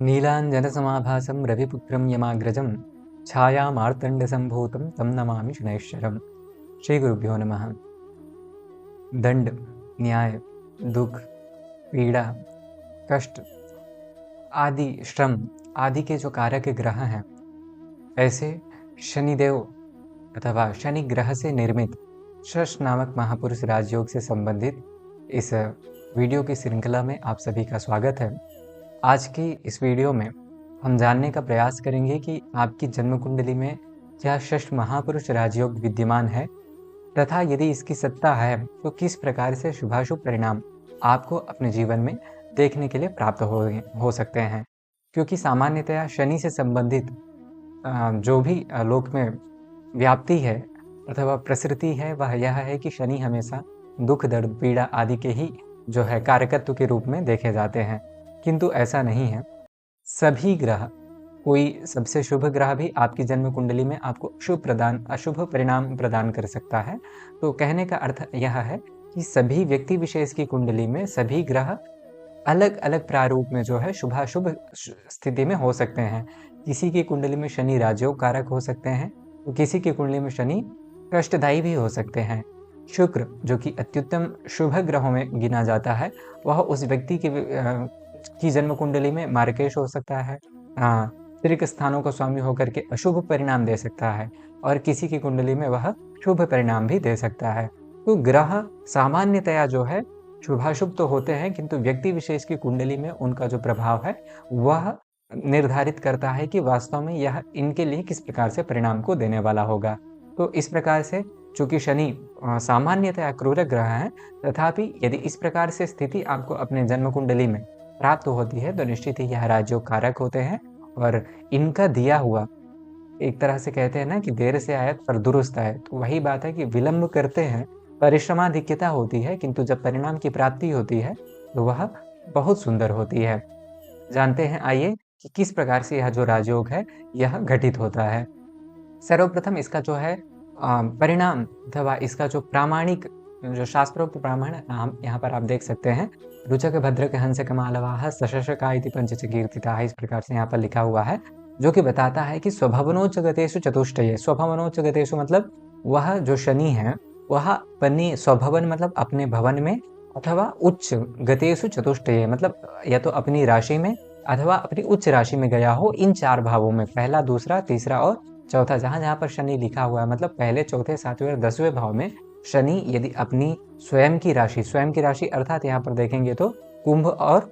नीलाञ्जनसमाभासं रविपुत्रं यमाग्रजं छायामार्तण्डसम्भूतं तं नमामि शनैश्चरम्। श्री गुरुभ्यो नमः। दंड, न्याय, दुख, पीड़ा, कष्ट आदि, श्रम आदि के जो कारक ग्रह हैं, ऐसे शनिदेव अथवा शनि ग्रह से निर्मित शश नामक महापुरुष राजयोग से संबंधित इस वीडियो की श्रृंखला में आप सभी का स्वागत है। आज की इस वीडियो में हम जानने का प्रयास करेंगे कि आपकी जन्म कुंडली में क्या षष्ठ महापुरुष राजयोग विद्यमान है तथा यदि इसकी सत्ता है तो किस प्रकार से शुभाशुभ परिणाम आपको अपने जीवन में देखने के लिए प्राप्त हो सकते हैं। क्योंकि सामान्यतया शनि से संबंधित जो भी लोक में व्याप्ति है अथवा प्रसृति है वह यह है कि शनि हमेशा दुख, दर्द, पीड़ा आदि के ही जो है कारकत्व के रूप में देखे जाते हैं, किंतु ऐसा नहीं है। सभी ग्रह, कोई सबसे शुभ ग्रह भी आपकी जन्म कुंडली में आपको अशुभ परिणाम प्रदान कर सकता है। तो कहने का अर्थ यह है कि सभी व्यक्ति विशेष की कुंडली में सभी ग्रह अलग अलग प्रारूप में जो है शुभाशुभ स्थिति में हो सकते हैं। किसी की कुंडली में शनि राजयोग कारक हो सकते हैं तो किसी की कुंडली में शनि कष्टदायी भी हो सकते हैं। शुक्र, जो कि अत्युत्तम शुभ ग्रहों में गिना जाता है, वह उस व्यक्ति की जन्म कुंडली में मार्केश हो सकता है, त्रिक स्थानों का स्वामी होकर के अशुभ परिणाम दे सकता है, और किसी की कुंडली में वह शुभ परिणाम भी दे सकता है। तो ग्रह सामान्यतया जो है शुभाशुभ तो होते हैं, किंतु व्यक्ति विशेष की कुंडली में उनका जो प्रभाव है वह निर्धारित करता है कि वास्तव में यह इनके लिए किस प्रकार से परिणाम को देने वाला होगा। तो इस प्रकार से चूंकि शनि सामान्यतया क्रूर ग्रह है, तथापि यदि इस प्रकार से स्थिति आपको अपने जन्म कुंडली में प्राप्त होती है तो निश्चित ही यह राजयोग कारक होते हैं, और इनका दिया हुआ, एक तरह से कहते हैं ना कि देर से आयत पर दुरुस्त आए, तो वही बात है कि विलंब करते हैं, परिश्रमाधिक्यता होती है, किंतु जब परिणाम की प्राप्ति होती है तो वह बहुत सुंदर होती है। जानते हैं, आइए, कि किस प्रकार से यह जो राजयोग है यह घटित होता है। सर्वप्रथम इसका जो है परिणाम अथवा इसका जो प्रामाणिक, जो शास्त्रोक्त प्रमाण हम यहाँ पर आप देख सकते हैं, रुचक भद्रक हंस कमालवाह सशशका इति पंचच कीर्तिता, इस प्रकार से यहाँ पर लिखा हुआ है, जो कि बताता है कि स्वभवनोच गतेषु चतुष्टये। स्वभवनोच गतेषु मतलब वह जो शनि है वह अपनी स्वभवन मतलब अपने भवन में, अथवा उच्च गतेषु चतुष्टये मतलब या तो अपनी राशि में अथवा अपनी उच्च राशि में गया हो, इन चार भावों में, पहला, दूसरा, तीसरा और चौथा, जहां जहां पर शनि लिखा हुआ है, मतलब पहले, चौथे, सातवें और 10वें भाव में शनि यदि अपनी स्वयं की राशि अर्थात यहाँ पर देखेंगे तो कुंभ और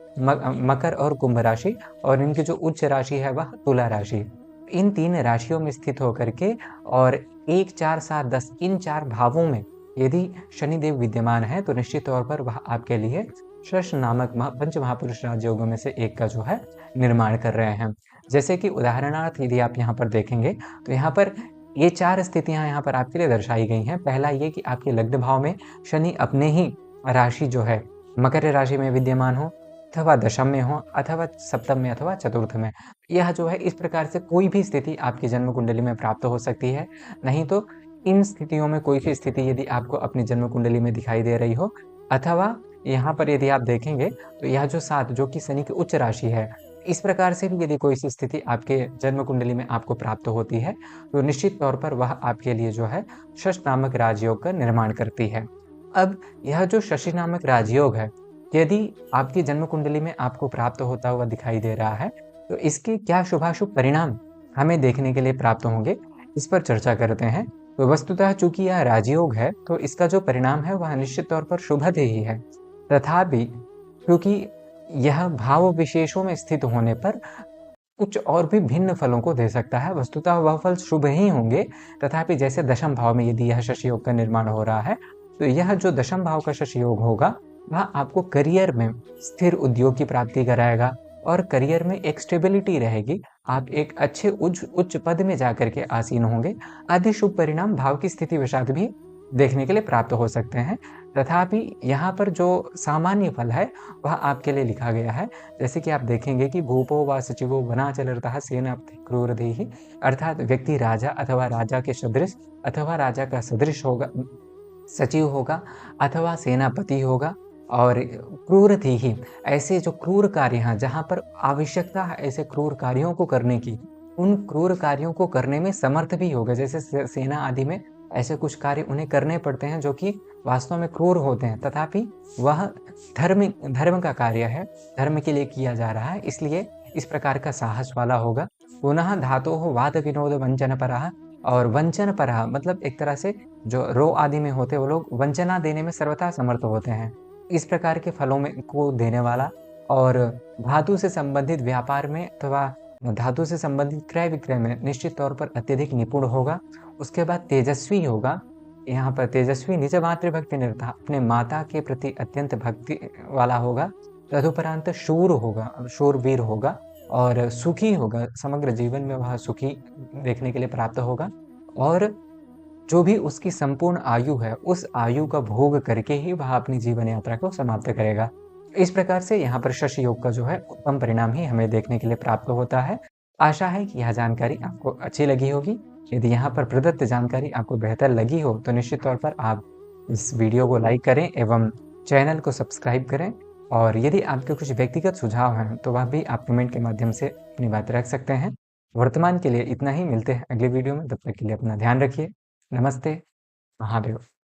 मकर और कुंभ राशि, और इनकी जो उच्च राशि है वह तुला राशि, इन तीन राशियों में स्थित होकर के, और 1, 4, 7, 10 इन चार भावों में यदि शनिदेव विद्यमान है तो निश्चित तौर पर वह आपके लिए शश नामक पंच महापुरुष राजयोगों में से एक का जो है निर्माण कर रहे हैं। जैसे कि उदाहरणार्थ यदि आप यहाँ पर देखेंगे तो यहाँ पर ये चार स्थितियां यहाँ पर आपके लिए दर्शाई गई हैं। पहला ये कि आपके लग्न भाव में शनि अपने ही राशि जो है मकर राशि में विद्यमान हो, अथवा दशम में हो, अथवा सप्तम में, अथवा चतुर्थ में। यह जो है इस प्रकार से कोई भी स्थिति आपकी जन्म कुंडली में प्राप्त हो सकती है। नहीं तो इन स्थितियों में कोई भी स्थिति यदि आपको अपनी जन्म कुंडली में दिखाई दे रही हो, अथवा यहाँ पर यदि आप देखेंगे तो यह जो 7 जो कि शनि की उच्च राशि है, इस प्रकार से भी यदि कोई सी स्थिति आपके जन्म कुंडली में आपको प्राप्त होती है तो निश्चित तौर पर वह आपके लिए जो है शश नामक राजयोग का निर्माण करती है। अब यह जो शशि नामक राजयोग है, यदि आपकी जन्म कुंडली में आपको प्राप्त होता हुआ दिखाई दे रहा है तो इसके क्या शुभाशुभ परिणाम हमें देखने के लिए प्राप्त होंगे, इस पर चर्चा करते हैं। तो वस्तुतः चूंकि यह राजयोग है तो इसका जो परिणाम है वह निश्चित तौर पर शुभद ही है, तथापि क्योंकि यह भाव विशेषों में स्थित होने पर कुछ और भी भिन्न फलों को दे सकता है। वस्तुतः वह फल शुभ ही होंगे, तथापि जैसे दशम भाव में यदि यह शशि योग का निर्माण हो रहा है तो यह जो दशम भाव का शशि योग होगा वह आपको करियर में स्थिर उद्योग की प्राप्ति कराएगा, और करियर में एक स्टेबिलिटी रहेगी, आप एक अच्छे उच्च पद में जाकर के आसीन होंगे। आदि शुभ परिणाम भाव की स्थिति वशात भी देखने के लिए प्राप्त हो सकते हैं। तथापि यहाँ पर जो सामान्य फल है वह आपके लिए लिखा गया है। जैसे कि आप देखेंगे कि भूपो व सचिवो वनाचलरतः सेनापति क्रूरधीः, अर्थात व्यक्ति राजा अथवा राजा के सदृश अथवा राजा का सदृश होगा, सचिव होगा, अथवा सेनापति होगा, और क्रूर थी ही। ऐसे जो क्रूर कार्य हैं, जहाँ पर आवश्यकता है ऐसे क्रूर कार्यों को करने की, उन क्रूर कार्यों को करने में समर्थ भी होगा। जैसे सेना आदि में ऐसे कुछ कार्य उन्हें करने पड़ते हैं जो कि वास्तव में क्रूर होते हैं, तथापि वह धर्म का कार्य है, धर्म के लिए किया जा रहा है, इसलिए इस प्रकार का साहस वाला होगा। पुनः धातोः वाद विनोद वंचनपरः, और वंचनपरः मतलब एक तरह से जो रो आदि में होते हैं, वो लोग वंचना देने में सर्वथा समर्थ होते हैं। इस प्रकार के फलों में को देने वाला, और धातु से संबंधित व्यापार में अथवा धातु से संबंधित क्रय विक्रय में निश्चित तौर पर अत्यधिक निपुण होगा। उसके बाद तेजस्वी होगा। यहाँ पर तेजस्वी निज मातृभक्ति निरता, अपने माता के प्रति अत्यंत भक्ति वाला होगा। तदुपरांत शूर होगा, शूरवीर होगा, और सुखी होगा। समग्र जीवन में वह सुखी देखने के लिए प्राप्त होगा, और जो भी उसकी संपूर्ण आयु है, उस आयु का भोग करके ही वह अपनी जीवन यात्रा को समाप्त करेगा। इस प्रकार से यहाँ पर शश योग का जो है उत्तम परिणाम ही हमें देखने के लिए प्राप्त होता है। आशा है कि यह जानकारी आपको अच्छी लगी होगी। यदि यहाँ पर प्रदत्त जानकारी आपको बेहतर लगी हो, तो निश्चित तौर पर आप इस वीडियो को लाइक करें एवं चैनल को सब्सक्राइब करें। और यदि आपके कुछ व्यक्तिगत सुझाव हैं, तो वह भी आप कमेंट के माध्यम से अपनी बात रख सकते हैं। वर्तमान के लिए इतना ही, मिलते हैं अगले वीडियो में। तब तक के लिए अपना ध्यान रखिए। नमस्ते, महादेव।